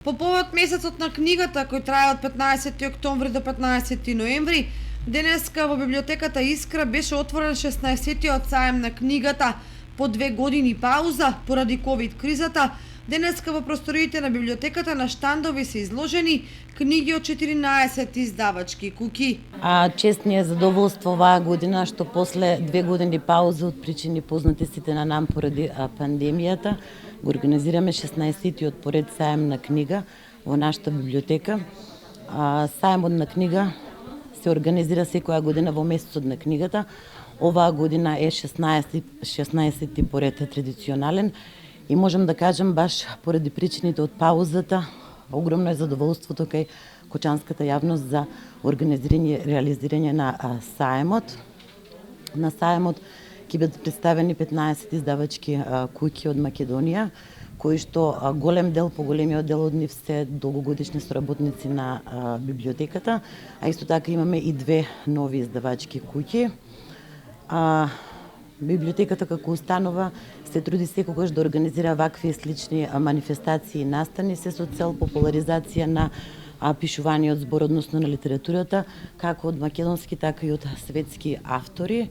По повод месецот на книгата, кој трае од 15 октомври до 15 ноември, денеска во библиотеката Искра беше отворен 16-тиот саем на книгата. По 2 години пауза поради ковид кризата, денеска во просториите на библиотеката на штандови се изложени книги од 14 издавачки куќи. Чест ни е задоволство оваа година што после 2 години пауза од причини познати сите на нам поради пандемијата го организираме 16-тиот поред саем на книга во нашата библиотека. Саемот на книга се организира секоја година во месецот на книгата. Оваа година е 16-ти поред традиционален и можам да кажам баш поради причините од паузата, огромно е задоволството кај кочанската јавност за организирање и реализирање на саемот. На саемот ќе бидат представени 15 издавачки куќи од Македонија, кои што поголемиот дел од нив се долгогодишни соработници на библиотеката, а исто така имаме и 2 нови издавачки куќи. Библиотеката како установа се труди секогаш да организира вакви и слични манифестации и настани се со цел популаризација на пишуваниот збор, односно на литературата, како од македонски, така и од светски автори.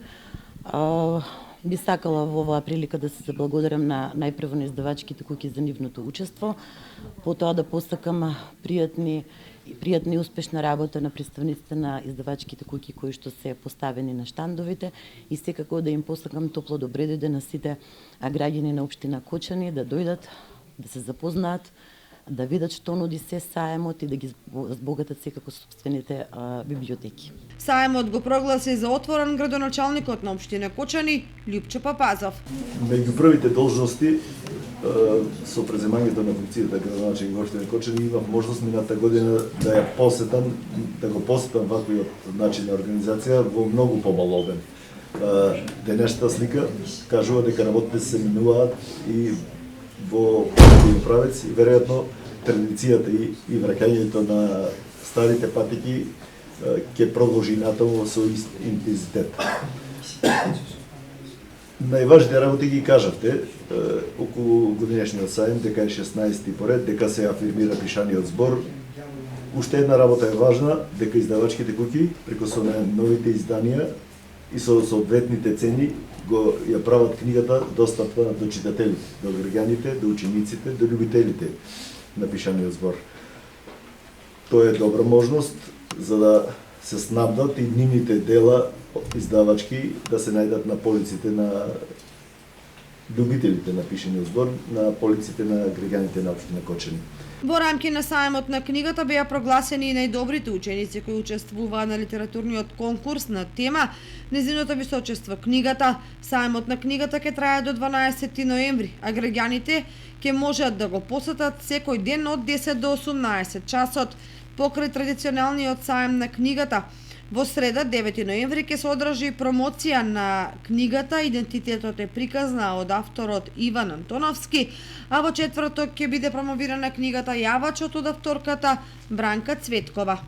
Би сакала во оваа прилика да се заблагодарам на најпрво на издавачките куќи за нивното учество, потоа да посакам пријатна и успешна работа на представниците на издавачките куќи кои што се поставени на штандовите и секако да им посакам топло добре дојде на сите граѓани на општина Кочани да дојдат, да се запознаат, да видат што нуди се саемот и да ги збогатат секако собствените библиотеки. Саемот го прогласи за отворен градоначалникот на општина Кочани Љупчо Папазов. Меѓу првите должности со преземањето на функцијата градоначалник во општина Кочани имав можност мината година да ја посетам, да го посетам ваквиот начин на организација во многу помал обем. Денешната слика кажува дека работите се минуваат и во правец и веројатно традицијата и враќањето на старите патики ќе продолжи натаму со интензитет. Најважните работи ги кажавте околу годинешниот саем, дека е 16-ти поред, дека се афирмира пишаниот збор. Уште една работа е важна, дека издавачките куќи преку со новите изданија и со соодветните цени го ја прават книгата достапна до читателите, до граѓаните, до учениците, до љубителите на пишаниот збор. Тоа е добра можност за да се снабдат и нивните дела издавачки да се најдат на полиците на љубителите на пишаниот збор, на полиците на граѓаните на општина Кочани. Во рамки на саемот на книгата беа прогласени и најдобрите ученици кои учествуваа на литературниот конкурс на тема Незиното височество книгата. Саемот на книгата ќе трае до 12 ноември, а граѓаните ќе можат да го посетат секој ден од 10 до 18 часот. Покрај традиционалниот саем на книгата, во среда 9 ноември ќе се одржи промоција на книгата Идентитетот е приказна од авторот Иван Антоновски, а во четврток ќе биде промовирана книгата Јавачот од авторката Бранка Цветкова.